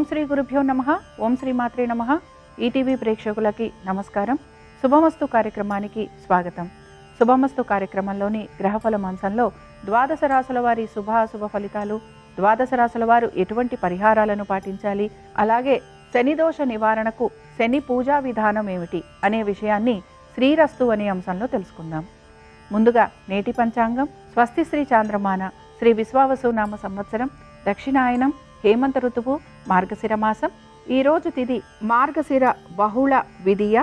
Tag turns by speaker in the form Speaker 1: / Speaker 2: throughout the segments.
Speaker 1: ఓం శ్రీ గురుభ్యో నమః. ఓం శ్రీ మాత్రే నమః. ఈటీవీ ప్రేక్షకులకి నమస్కారం. శుభమస్తు కార్యక్రమానికి స్వాగతం. శుభమస్తు కార్యక్రమంలోని గ్రహఫల మాంసంలో ద్వాదశ రాశుల వారి శుభాశుభ ఫలితాలు, ద్వాదశ రాశుల వారు ఎటువంటి పరిహారాలను పాటించాలి, అలాగే శని దోష నివారణకు శని పూజా విధానం ఏమిటి అనే విషయాన్ని శ్రీరస్తు అనే అంశంలో తెలుసుకుందాం. ముందుగా నేటి పంచాంగం స్వస్తి శ్రీ చాంద్రమాన శ్రీ విశ్వావసునామ సంవత్సరం దక్షిణాయనం హేమంత ఋతువు మార్గశిర మాసం. ఈరోజు తిథి మార్గశిర బహుళ విధియ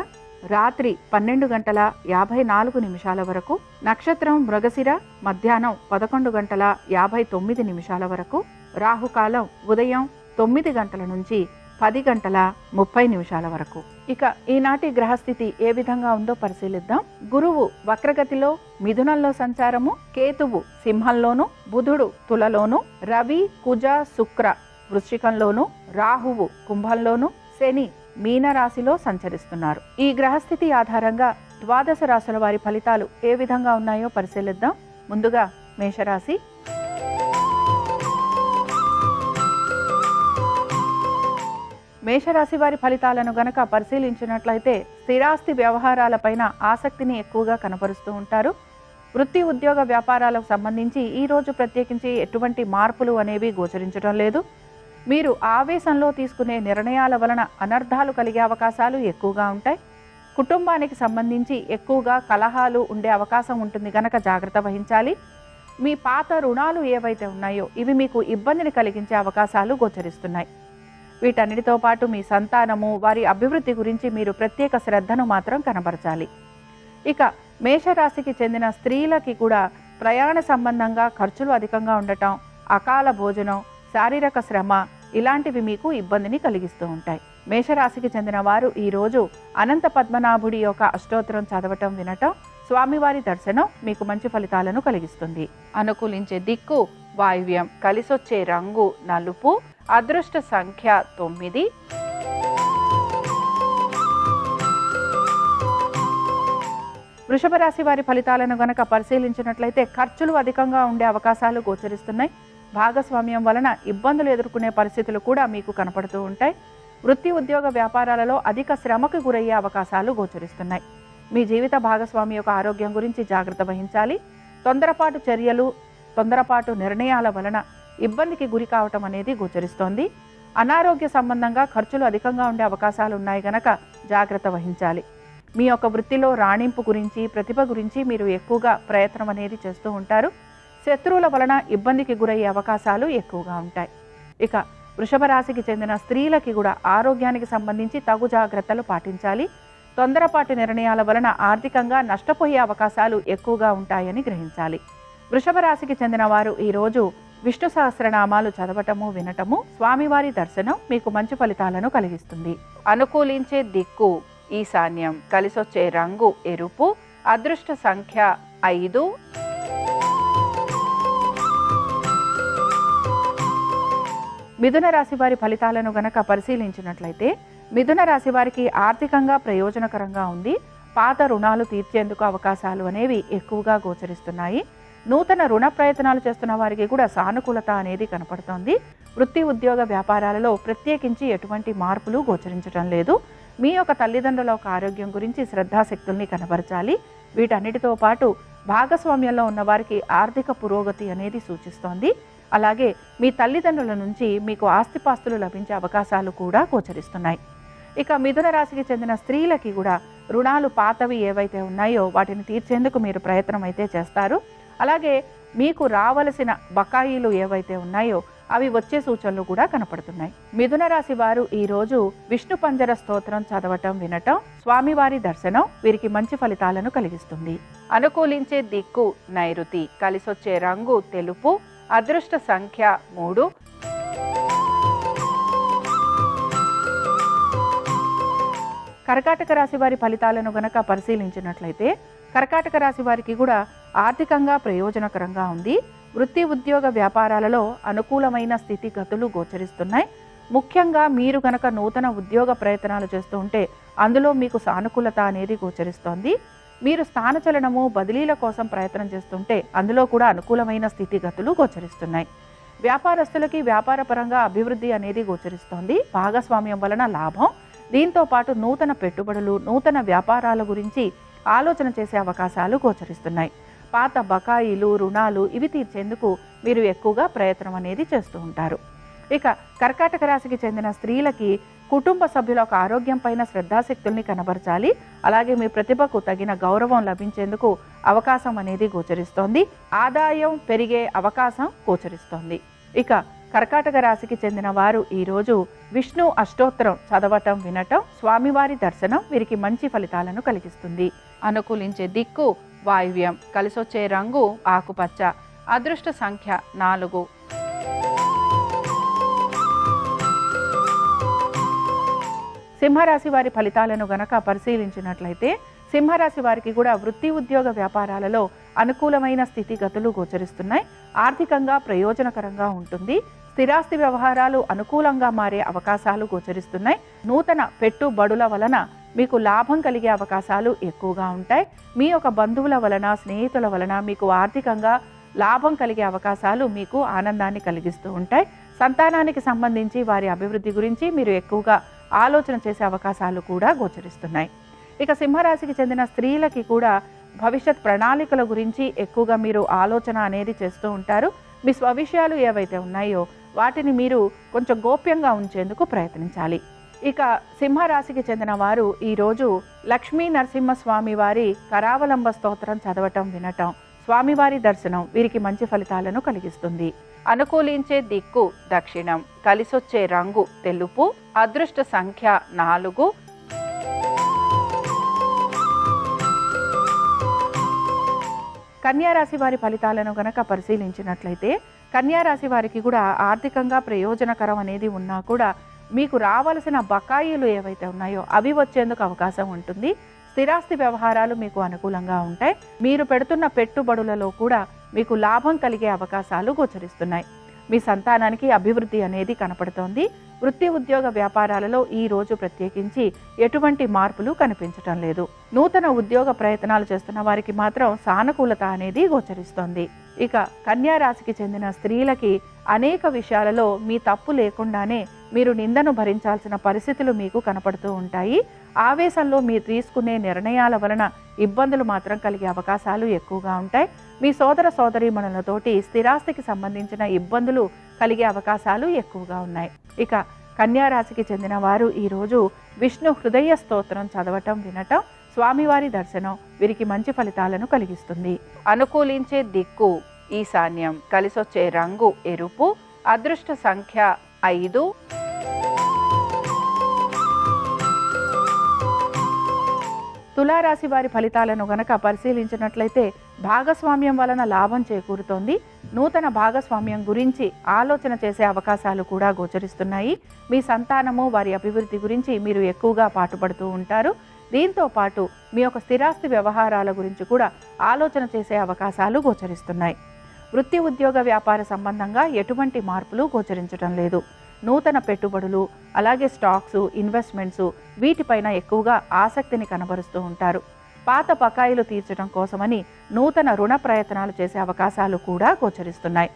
Speaker 1: రాత్రి 12:54 వరకు, నక్షత్రం మృగశిర మధ్యాహ్నం 11:59 వరకు, రాహుకాలం ఉదయం 9 గంటల నుంచి 10:30 వరకు. ఇక ఈనాటి గ్రహస్థితి ఏ విధంగా ఉందో పరిశీలిద్దాం. గురువు వక్రగతిలో మిథునంలో సంచారము, కేతువు సింహంలోను, బుధుడు తులలోను, రవి కుజ శుక్ర వృశ్చికంలోను, రాహువు కుంభంలోను, శని మీనరాశిలో సంచరిస్తున్నారు. ఈ గ్రహస్థితి ఆధారంగా ద్వాదశ రాశుల వారి ఫలితాలు ఏ విధంగా ఉన్నాయో పరిశీలిద్దాం. ముందుగా మేషరాశి. మేషరాశి వారి ఫలితాలను గనక పరిశీలించినట్లయితే స్థిరాస్తి వ్యవహారాలపైన ఆసక్తిని ఎక్కువగా కనపరుస్తూ ఉంటారు. వృత్తి ఉద్యోగ వ్యాపారాలకు సంబంధించి ఈ రోజు ప్రత్యేకించి ఎటువంటి మార్పులు అనేవి గోచరించడం లేదు. మీరు ఆవేశంలో తీసుకునే నిర్ణయాల వలన అనర్థాలు కలిగే అవకాశాలు ఎక్కువగా ఉంటాయి. కుటుంబానికి సంబంధించి ఎక్కువగా కలహాలు ఉండే అవకాశం ఉంటుంది కనుక జాగ్రత్త వహించాలి. మీ పాత రుణాలు ఏవైతే ఉన్నాయో ఇవి మీకు ఇబ్బందిని కలిగించే అవకాశాలు గోచరిస్తున్నాయి. వీటన్నిటితో పాటు మీ సంతానము వారి అభివృద్ధి గురించి మీరు ప్రత్యేక శ్రద్ధను మాత్రం కనబరచాలి. ఇక మేషరాశికి చెందిన స్త్రీలకి కూడా ప్రయాణ సంబంధంగా ఖర్చులు అధికంగా ఉండటం, అకాల భోజనం, శారీరక శ్రమ ఇలాంటివి మీకు ఇబ్బందిని కలిగిస్తూ ఉంటాయి. మేషరాశికి చెందిన వారు ఈరోజు అనంత పద్మనాభుడి యొక్క అష్టోత్తరం చదవటం, వినటం, స్వామివారి దర్శనం మీకు మంచి ఫలితాలను కలిగిస్తుంది. అనుకూలించే దిక్కు వాయువ్యం, కలిసొచ్చే రంగు నలుపు, అదృష్ట సంఖ్య 9. వృషభ రాశి వారి ఫలితాలను గనక పరిశీలించినట్లయితే ఖర్చులు అధికంగా ఉండే అవకాశాలు గోచరిస్తున్నాయి. భాగస్వామ్యం వలన ఇబ్బందులు ఎదుర్కొనే పరిస్థితులు కూడా మీకు కనపడుతూ ఉంటాయి. వృత్తి ఉద్యోగ వ్యాపారాలలో అధిక శ్రమకు గురయ్యే అవకాశాలు గోచరిస్తున్నాయి. మీ జీవిత భాగస్వామి యొక్క ఆరోగ్యం గురించి జాగ్రత్త వహించాలి. తొందరపాటు చర్యలు, తొందరపాటు నిర్ణయాల వలన ఇబ్బందికి గురి కావటం అనేది గోచరిస్తోంది. అనారోగ్య సంబంధంగా ఖర్చులు అధికంగా ఉండే అవకాశాలు ఉన్నాయి కనుక జాగ్రత్త వహించాలి. మీ యొక్క వృత్తిలో రాణింపు గురించి, ప్రతిభ గురించి మీరు ఎక్కువగా ప్రయత్నం అనేది చేస్తూ ఉంటారు. శత్రువుల వలన ఇబ్బందికి గురయ్యే అవకాశాలు ఎక్కువగా ఉంటాయి. ఇక వృషభ రాశికి చెందిన స్త్రీలకి కూడా ఆరోగ్యానికి సంబంధించి తగు జాగ్రత్తలు పాటించాలి. తొందరపాటు నిర్ణయాల వలన ఆర్థికంగా నష్టపోయే అవకాశాలు ఎక్కువగా ఉంటాయని గ్రహించాలి. వృషభ రాశికి చెందిన వారు ఈరోజు విష్ణు సహస్రనామాలు చదవటము, వినటము, స్వామివారి దర్శనం మీకు మంచి ఫలితాలను కలిగిస్తుంది. అనుకూలించే దిక్కు ఈశాన్యం, కలిసొచ్చే రంగు ఎరుపు, అదృష్ట సంఖ్య 5. మిథున రాశి వారి ఫలితాలను గనక పరిశీలించినట్లయితే మిథున రాశి వారికి ఆర్థికంగా ప్రయోజనకరంగా ఉంది. పాత రుణాలు తీర్చేందుకు అవకాశాలు అనేవి ఎక్కువగా గోచరిస్తున్నాయి. నూతన రుణ ప్రయత్నాలు చేస్తున్న వారికి కూడా సానుకూలత అనేది కనపడుతోంది. వృత్తి ఉద్యోగ వ్యాపారాలలో ప్రత్యేకించి ఎటువంటి మార్పులు గోచరించడం లేదు. మీ యొక్క తల్లిదండ్రుల యొక్క ఆరోగ్యం గురించి శ్రద్ధాశక్తుల్ని కనబరచాలి. వీటన్నిటితో పాటు భాగస్వామ్యంలో ఉన్న వారికి ఆర్థిక పురోగతి అనేది సూచిస్తోంది. అలాగే మీ తల్లిదండ్రుల నుంచి మీకు ఆస్తిపాస్తులు లభించే అవకాశాలు కూడా గోచరిస్తున్నాయి. ఇక మిథున రాశికి చెందిన స్త్రీలకి కూడా రుణాలు పాతవి ఏవైతే ఉన్నాయో వాటిని తీర్చేందుకు మీరు ప్రయత్నం అయితే చేస్తారు. అలాగే మీకు రావలసిన బకాయిలు ఏవైతే ఉన్నాయో అవి వచ్చే సూచనలు కూడా కనపడుతున్నాయి. మిథున రాశి వారు ఈరోజు విష్ణు పంజర స్తోత్రం చదవటం, వినటం, స్వామివారి దర్శనం వీరికి మంచి ఫలితాలను కలిగిస్తుంది. అనుకూలించే దిక్కు నైరుతి, కలిసొచ్చే రంగు తెలుపు, అదృష్ట సంఖ్య 3. కర్కాటక రాశి వారి ఫలితాలను గనక పరిశీలించినట్లయితే కర్కాటక రాశి వారికి కూడా ఆర్థికంగా ప్రయోజనకరంగా ఉంది. వృత్తి ఉద్యోగ వ్యాపారాలలో అనుకూలమైన స్థితిగతులు గోచరిస్తున్నాయి. ముఖ్యంగా మీరు గనక నూతన ఉద్యోగ ప్రయత్నాలు చేస్తూ ఉంటే అందులో మీకు సానుకూలత అనేది గోచరిస్తోంది. మీరు స్థానచలనము, బదిలీల కోసం ప్రయత్నం చేస్తుంటే అందులో కూడా అనుకూలమైన స్థితిగతులు గోచరిస్తున్నాయి. వ్యాపారస్తులకి వ్యాపారపరంగా అభివృద్ధి అనేది గోచరిస్తోంది. భాగస్వామ్యం వలన లాభం. దీంతో పాటు నూతన పెట్టుబడులు, నూతన వ్యాపారాల గురించి ఆలోచన చేసే అవకాశాలు గోచరిస్తున్నాయి. పాత బకాయిలు, రుణాలు ఇవి తీర్చేందుకు మీరు ఎక్కువగా ప్రయత్నం అనేది చేస్తూ ఉంటారు. ఇక కర్కాటక రాశికి చెందిన స్త్రీలకి కుటుంబ సభ్యుల ఒక ఆరోగ్యం పైన శ్రద్ధాశక్తుల్ని కనబరచాలి. అలాగే మీ ప్రతిభకు తగిన గౌరవం లభించేందుకు అవకాశం అనేది గోచరిస్తోంది. ఆదాయం పెరిగే అవకాశం గోచరిస్తోంది. ఇక కర్కాటక రాశికి చెందిన వారు ఈరోజు విష్ణు అష్టోత్తరం చదవటం, వినటం, స్వామివారి దర్శనం వీరికి మంచి ఫలితాలను కలిగిస్తుంది. అనుకూలించే దిక్కు వాయువ్యం, కలిసొచ్చే రంగు ఆకుపచ్చ, అదృష్ట సంఖ్య 4. సింహరాశి వారి ఫలితాలను గనక పరిశీలించినట్లయితే సింహరాశి వారికి కూడా వృత్తి, ఉద్యోగ, వ్యాపారాలలో అనుకూలమైన స్థితిగతులు గోచరిస్తున్నాయి. ఆర్థికంగా ప్రయోజనకరంగా ఉంటుంది. స్థిరాస్తి వ్యవహారాలు అనుకూలంగా మారే అవకాశాలు గోచరిస్తున్నాయి. నూతన పెట్టుబడుల వలన మీకు లాభం కలిగే అవకాశాలు ఎక్కువగా ఉంటాయి. మీ యొక్క బంధువుల వలన, స్నేహితుల వలన మీకు ఆర్థికంగా లాభం కలిగే అవకాశాలు మీకు ఆనందాన్ని కలిగిస్తూ ఉంటాయి. సంతానానికి సంబంధించి వారి అభివృద్ధి గురించి మీరు ఎక్కువగా ఆలోచన చేసే అవకాశాలు కూడా గోచరిస్తున్నాయి. ఇక సింహరాశికి చెందిన స్త్రీలకి కూడా భవిష్యత్ ప్రణాళికల గురించి ఎక్కువగా మీరు ఆలోచన అనేది చేస్తూ ఉంటారు. మీ స్వవిషయాలు ఏవైతే ఉన్నాయో వాటిని మీరు కొంచెం గోప్యంగా ఉంచేందుకు ప్రయత్నించాలి. ఇక సింహరాశికి చెందిన వారు ఈరోజు లక్ష్మీ నరసింహస్వామి వారి కరావలంబ స్తోత్రం చదవటం, వినటం, స్వామివారి దర్శనం వీరికి మంచి ఫలితాలను కలిగిస్తుంది. అనుకూలించే దిక్కు దక్షిణం, కలిసొచ్చే రంగు తెలుపు, అదృష్ట సంఖ్య 4. కన్యారాశి వారి ఫలితాలను గనక పరిశీలించినట్లయితే కన్యారాశి వారికి కూడా ఆర్థికంగా ప్రయోజనకరం అనేది ఉన్నా కూడా మీకు రావాల్సిన బకాయిలు ఏవైతే ఉన్నాయో అవి వచ్చేందుకు అవకాశం ఉంటుంది. స్థిరాస్తి వ్యవహారాలు మీకు అనుకూలంగా ఉంటాయి. మీరు పెడుతున్న పెట్టుబడులలో కూడా మీకు లాభం కలిగే అవకాశాలు గోచరిస్తున్నాయి. మీ సంతానానికి అభివృద్ధి అనేది కనపడుతోంది. వృత్తి, ఉద్యోగ, వ్యాపారాలలో ఈ రోజు ప్రత్యేకించి ఎటువంటి మార్పులు కనిపించటం లేదు. నూతన ఉద్యోగ ప్రయత్నాలు చేస్తున్న వారికి మాత్రం సానుకూలత అనేది గోచరిస్తోంది. ఇక కన్యా రాశికి చెందిన స్త్రీలకి అనేక విషయాలలో మీ తప్పు లేకుండానే మీరు నిందను భరించాల్సిన పరిస్థితులు మీకు కనపడుతూ ఉంటాయి. ఆవేశంలో మీరు తీసుకునే నిర్ణయాల వలన ఇబ్బందులు మాత్రం కలిగే అవకాశాలు ఎక్కువగా ఉంటాయి. మీ సోదర సోదరీమణులతోటి స్థిరాస్తికి సంబంధించిన ఇబ్బందులు కలిగే అవకాశాలు ఎక్కువగా ఉన్నాయి. ఇక కన్యా రాశికి చెందిన వారు ఈరోజు విష్ణు హృదయ స్తోత్రం చదవటం, వినటం, స్వామివారి దర్శనం వీరికి మంచి ఫలితాలను కలిగిస్తుంది. అనుకూలించే దిక్కు ఈశాన్యం, కలిసొచ్చే రంగు ఎరుపు, అదృష్ట సంఖ్య 5. తులారాశి వారి ఫలితాలను గనక పరిశీలించినట్లయితే భాగస్వామ్యం వలన లాభం చేకూరుతోంది. నూతన భాగస్వామ్యం గురించి ఆలోచన చేసే అవకాశాలు కూడా గోచరిస్తున్నాయి. మీ సంతానము వారి అభివృద్ధి గురించి మీరు ఎక్కువగా పాటుపడుతూ ఉంటారు. దీంతో పాటు మీ యొక్క స్థిరాస్తి వ్యవహారాల గురించి కూడా ఆలోచన చేసే అవకాశాలు గోచరిస్తున్నాయి. వృత్తి, ఉద్యోగ, వ్యాపార సంబంధంగా ఎటువంటి మార్పులు గోచరించడం లేదు. నూతన పెట్టుబడులు, అలాగే స్టాక్స్, ఇన్వెస్ట్మెంట్స్ వీటిపైన ఎక్కువగా ఆసక్తిని కనబరుస్తూ ఉంటారు. పాత బకాయిలు తీర్చడం కోసమని నూతన రుణ ప్రయత్నాలు చేసే అవకాశాలు కూడా గోచరిస్తున్నాయి.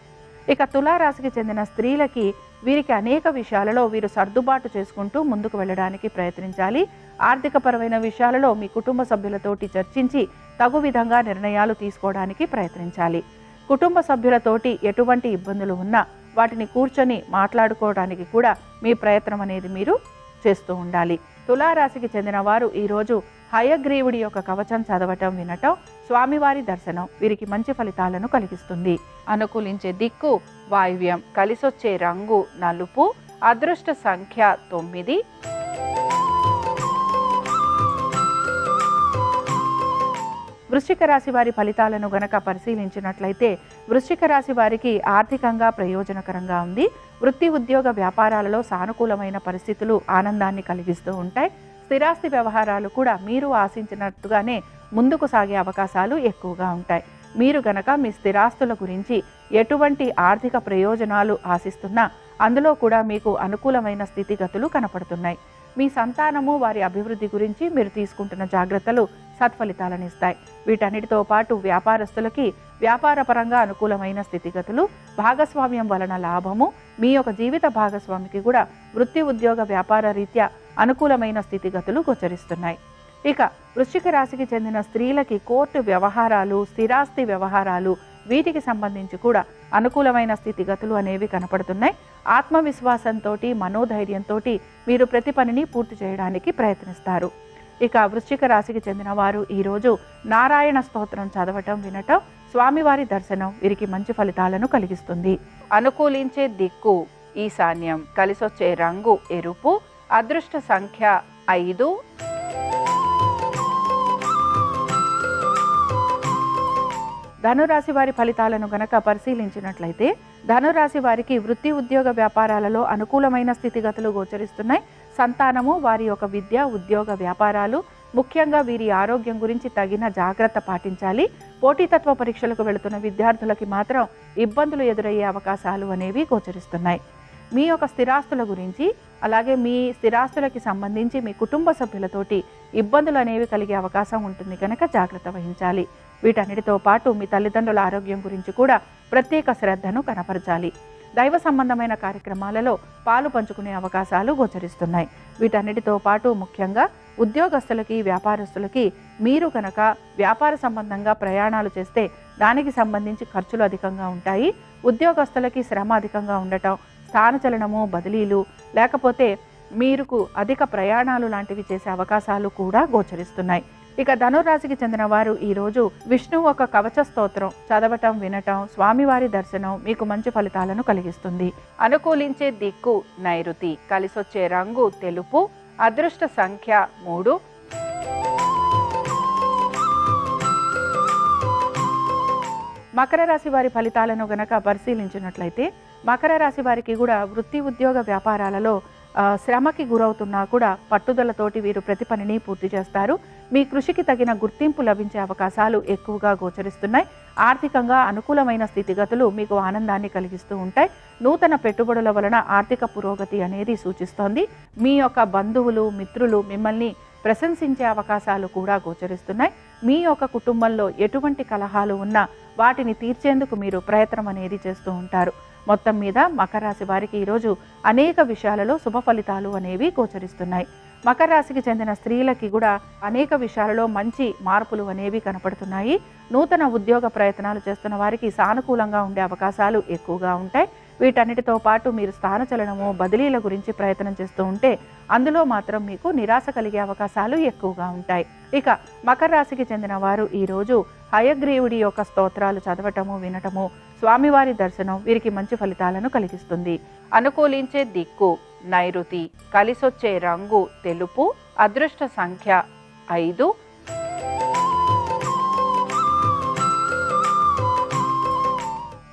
Speaker 1: ఇక తులారాశికి చెందిన స్త్రీలకి వీరికి అనేక విషయాలలో వీరు సర్దుబాటు చేసుకుంటూ ముందుకు వెళ్ళడానికి ప్రయత్నించాలి. ఆర్థికపరమైన విషయాలలో మీ కుటుంబ సభ్యులతోటి చర్చించి తగు విధంగా నిర్ణయాలు తీసుకోవడానికి ప్రయత్నించాలి. కుటుంబ సభ్యులతోటి ఎటువంటి ఇబ్బందులు ఉన్నా వాటిని కూర్చొని మాట్లాడుకోవడానికి కూడా మీ ప్రయత్నం అనేది మీరు చేస్తూ ఉండాలి. తులారాశికి చెందిన వారు ఈరోజు హయగ్రీవుడి యొక్క కవచం చదవటం, వినటం, స్వామివారి దర్శనం వీరికి మంచి ఫలితాలను కలిగిస్తుంది. అనుకూలించే దిక్కు వాయువ్యం, కలిసొచ్చే రంగు నలుపు, అదృష్ట సంఖ్య 9. వృశ్చిక రాశి వారి ఫలితాలను గనక పరిశీలించినట్లయితే వృశ్చిక రాశి వారికి ఆర్థికంగా ప్రయోజనకరంగా ఉంది. వృత్తి, ఉద్యోగ, వ్యాపారాలలో సానుకూలమైన పరిస్థితులు ఆనందాన్ని కలిగిస్తూ ఉంటాయి. స్థిరాస్తి వ్యవహారాలు కూడా మీరు ఆశించినట్టుగానే ముందుకు సాగే అవకాశాలు ఎక్కువగా ఉంటాయి. మీరు గనక మీ స్థిరాస్తుల గురించి ఎటువంటి ఆర్థిక ప్రయోజనాలు ఆశిస్తున్నా అందులో కూడా మీకు అనుకూలమైన స్థితిగతులు కనపడుతున్నాయి. మీ సంతానము వారి అభివృద్ధి గురించి మీరు తీసుకుంటున్న జాగ్రత్తలు సత్ఫలితాలను ఇస్తాయి. వీటన్నిటితో పాటు వ్యాపారస్తులకి వ్యాపారపరంగా అనుకూలమైన స్థితిగతులు, భాగస్వామ్యం వలన లాభము, మీ యొక్క జీవిత భాగస్వామికి కూడా వృత్తి ఉద్యోగ వ్యాపార రీత్యా అనుకూలమైన స్థితిగతులు గోచరిస్తున్నాయి. ఇక వృశ్చిక రాశికి చెందిన స్త్రీలకి కోర్టు వ్యవహారాలు, స్థిరాస్తి వ్యవహారాలు, వీటికి సంబంధించి కూడా అనుకూలమైన స్థితిగతులు అనేవి కనపడుతున్నాయి. ఆత్మవిశ్వాసంతో, మనోధైర్యంతో మీరు ప్రతి పనిని పూర్తి చేయడానికి ప్రయత్నిస్తారు. ఇక వృశ్చిక రాశికి చెందిన వారు ఈరోజు నారాయణ స్తోత్రం చదవటం, వినటం, స్వామివారి దర్శనం వీరికి మంచి ఫలితాలను కలిగిస్తుంది. అనుకూలించే దిక్కు ఈశాన్యం, కలిసొచ్చే రంగు ఎరుపు, అదృష్ట సంఖ్య 5. ధనురాశి వారి ఫలితాలను గనక పరిశీలించినట్లయితే ధనురాశి వారికి వృత్తి ఉద్యోగ వ్యాపారాలలో అనుకూలమైన స్థితిగతులు గోచరిస్తున్నాయి. సంతానము, వారి యొక్క విద్య, ఉద్యోగ వ్యాపారాలు, ముఖ్యంగా వీరి ఆరోగ్యం గురించి తగిన జాగ్రత్త పాటించాలి. పోటీతత్వ పరీక్షలకు వెళుతున్న విద్యార్థులకి మాత్రం ఇబ్బందులు ఎదురయ్యే అవకాశాలు అనేవి గోచరిస్తున్నాయి. మీ యొక్క స్థిరాస్తుల గురించి, అలాగే మీ స్థిరాస్తులకి సంబంధించి మీ కుటుంబ సభ్యులతోటి ఇబ్బందులు అనేవి కలిగే అవకాశం ఉంటుంది కనుక జాగ్రత్త వహించాలి. వీటన్నిటితో పాటు మీ తల్లిదండ్రుల ఆరోగ్యం గురించి కూడా ప్రత్యేక శ్రద్ధను కనపరచాలి. దైవ సంబంధమైన కార్యక్రమాలలో పాలు పంచుకునే అవకాశాలు గోచరిస్తున్నాయి. వీటన్నిటితో పాటు ముఖ్యంగా ఉద్యోగస్తులకి, వ్యాపారస్తులకి మీరు కనుక వ్యాపార సంబంధంగా ప్రయాణాలు చేస్తే దానికి సంబంధించి ఖర్చులు అధికంగా ఉంటాయి. ఉద్యోగస్తులకి శ్రమ అధికంగా ఉండటం, స్థానచలనము, బదిలీలు, లేకపోతే మీకు అధిక ప్రయాణాలు లాంటివి చేసే అవకాశాలు కూడా గోచరిస్తున్నాయి. ఇక ధనురాశికి చెందిన వారు ఈరోజు విష్ణువు ఒక కవచ స్తోత్రం చదవటం, వినటం, స్వామివారి దర్శనం మీకు మంచి ఫలితాలను కలిగిస్తుంది. అనుకూలించే దిక్కు నైరుతి, కలిసొచ్చే రంగు తెలుపు, అదృష్ట సంఖ్య 3. మకర రాశి వారి ఫలితాలను గనక పరిశీలించినట్లయితే మకర రాశి వారికి కూడా వృత్తి ఉద్యోగ వ్యాపారాలలో శ్రమకి గురవుతున్నా కూడా పట్టుదలతోటి వీరు ప్రతి పనిని పూర్తి చేస్తారు. మీ కృషికి తగిన గుర్తింపు లభించే అవకాశాలు ఎక్కువగా గోచరిస్తున్నాయి. ఆర్థికంగా అనుకూలమైన స్థితిగతులు మీకు ఆనందాన్ని కలిగిస్తూ ఉంటాయి. నూతన పెట్టుబడుల వలన ఆర్థిక పురోగతి అనేది సూచిస్తోంది. మీ యొక్క బంధువులు, మిత్రులు మిమ్మల్ని ప్రశంసించే అవకాశాలు కూడా గోచరిస్తున్నాయి. మీ యొక్క కుటుంబంలో ఎటువంటి కలహాలు ఉన్నా వాటిని తీర్చేందుకు మీరు ప్రయత్నం అనేది చేస్తూ ఉంటారు. మొత్తం మీద మకర రాశి వారికి ఈరోజు అనేక విషయాలలో శుభ ఫలితాలు అనేవి గోచరిస్తున్నాయి. మకర రాశికి చెందిన స్త్రీలకి కూడా అనేక విషయాలలో మంచి మార్పులు అనేవి కనపడుతున్నాయి. నూతన ఉద్యోగ ప్రయత్నాలు చేస్తున్న వారికి సానుకూలంగా ఉండే అవకాశాలు ఎక్కువగా ఉంటాయి. వీటన్నిటితో పాటు మీరు స్థానచలనము, బదిలీల గురించి ప్రయత్నం చేస్తూ ఉంటే అందులో మాత్రం మీకు నిరాశ కలిగే అవకాశాలు ఎక్కువగా ఉంటాయి. ఇక మకర రాశికి చెందిన వారు ఈరోజు హయగ్రీవుడి యొక్క స్తోత్రాలు చదవటము, వినటము, స్వామివారి దర్శనం వీరికి మంచి ఫలితాలను కలిగిస్తుంది. అనుకూలించే దిక్కు నైరుతి, కలిసొచ్చే రంగు తెలుపు, అదృష్ట సంఖ్య 5.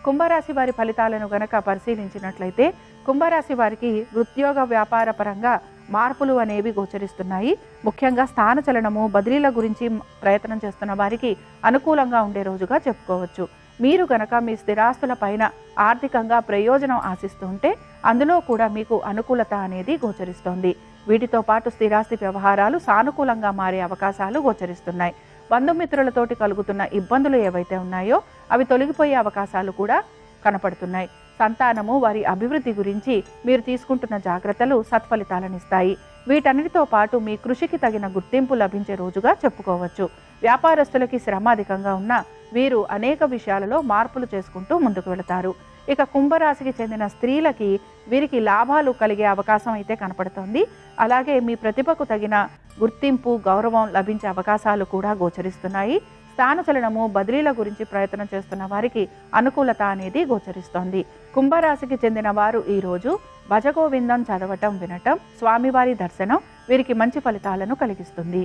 Speaker 1: కుంభరాశి వారి ఫలితాలను గనక పరిశీలించినట్లయితే కుంభరాశి వారికి ఉద్యోగ వ్యాపార పరంగా మార్పులు అనేవి గోచరిస్తున్నాయి. ముఖ్యంగా స్థానచలనము, బదిలీల గురించి ప్రయత్నం చేస్తున్న వారికి అనుకూలంగా ఉండే రోజుగా చెప్పుకోవచ్చు. మీరు గనక మీ స్థిరాస్తుల పైన ఆర్థికంగా ప్రయోజనం ఆశిస్తుంటే అందులో కూడా మీకు అనుకూలత అనేది గోచరిస్తోంది. వీటితో పాటు స్థిరాస్తి వ్యవహారాలు సానుకూలంగా మారే అవకాశాలు గోచరిస్తున్నాయి. బంధుమిత్రులతోటి కలుగుతున్న ఇబ్బందులు ఏవైతే ఉన్నాయో అవి తొలగిపోయే అవకాశాలు కూడా కనపడుతున్నాయి. సంతానము, వారి అభివృద్ధి గురించి మీరు తీసుకుంటున్న జాగ్రత్తలు సత్ఫలితాలనిస్తాయి. వీటన్నిటితో పాటు మీ కృషికి తగిన గుర్తింపు లభించే రోజుగా చెప్పుకోవచ్చు. వ్యాపారస్తులకి శ్రమ అధికంగా ఉన్నా వీరు అనేక విషయాలలో మార్పులు చేసుకుంటూ ముందుకు వెళతారు. ఇక కుంభరాశికి చెందిన స్త్రీలకి వీరికి లాభాలు కలిగే అవకాశం అయితే కనపడుతోంది. అలాగే మీ ప్రతిభకు తగిన గుర్తింపు, గౌరవం లభించే అవకాశాలు కూడా గోచరిస్తున్నాయి. స్థానచలనము, బదిలీల గురించి ప్రయత్నం చేస్తున్న వారికి అనుకూలత అనేది గోచరిస్తోంది. కుంభరాశికి చెందిన వారు ఈరోజు భజగోవిందం చదవటం, వినటం, స్వామివారి దర్శనం వీరికి మంచి ఫలితాలను కలిగిస్తుంది.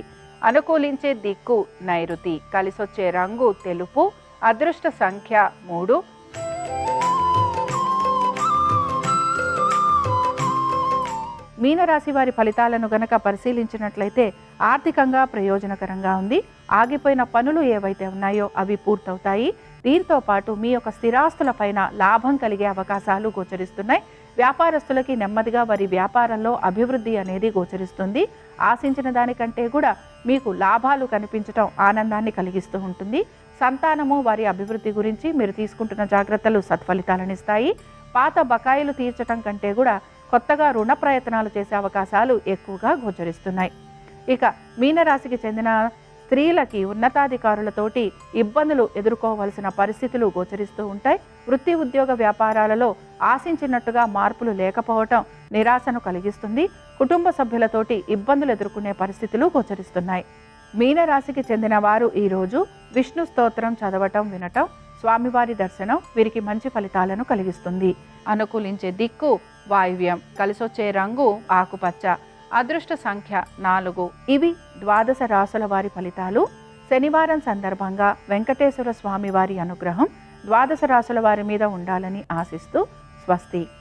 Speaker 1: అనుకూలించే దిక్కు నైరుతి, కలిసొచ్చే రంగు తెలుపు, అదృష్ట సంఖ్య 3. మీనరాశి వారి ఫలితాలను గనక పరిశీలించినట్లయితే ఆర్థికంగా ప్రయోజనకరంగా ఉంది. ఆగిపోయిన పనులు ఏవైతే ఉన్నాయో అవి పూర్తవుతాయి. దీంతో పాటు మీ యొక్క స్థిరాస్తులపైన లాభం కలిగే అవకాశాలు గోచరిస్తున్నాయి. వ్యాపారస్తులకి నెమ్మదిగా వారి వ్యాపారంలో అభివృద్ధి అనేది గోచరిస్తుంది. ఆశించిన దానికంటే కూడా మీకు లాభాలు కనిపించడం ఆనందాన్ని కలిగిస్తూ ఉంటుంది. సంతానము వారి అభివృద్ధి గురించి మీరు తీసుకుంటున్న జాగ్రత్తలు సత్ఫలితాలనిస్తాయి. పాత బకాయిలు తీర్చడం కంటే కూడా కొత్తగా రుణ ప్రయత్నాలు చేసే అవకాశాలు ఎక్కువగా గోచరిస్తున్నాయి. ఇక మీనరాశికి చెందిన స్త్రీలకి ఉన్నతాధికారులతోటి ఇబ్బందులు ఎదుర్కోవలసిన పరిస్థితులు గోచరిస్తూ ఉంటాయి. వృత్తి ఉద్యోగ వ్యాపారాలలో ఆశించినట్టుగా మార్పులు లేకపోవటం నిరాశను కలిగిస్తుంది. కుటుంబ సభ్యులతోటి ఇబ్బందులు ఎదుర్కొనే పరిస్థితులు గోచరిస్తున్నాయి. మీనరాశికి చెందిన వారు ఈరోజు విష్ణు స్తోత్రం చదవటం, వినటం, స్వామివారి దర్శనం వీరికి మంచి ఫలితాలను కలిగిస్తుంది. అనుకూలించే దిక్కు వాయువ్యం, కలిసొచ్చే రంగు ఆకుపచ్చ, అదృష్ట సంఖ్య 4. ఇవి ద్వాదశ రాశుల వారి ఫలితాలు. శనివారం సందర్భంగా వెంకటేశ్వర స్వామి వారి అనుగ్రహం ద్వాదశ రాశుల వారి మీద ఉండాలని ఆశిస్తూ స్వస్తి.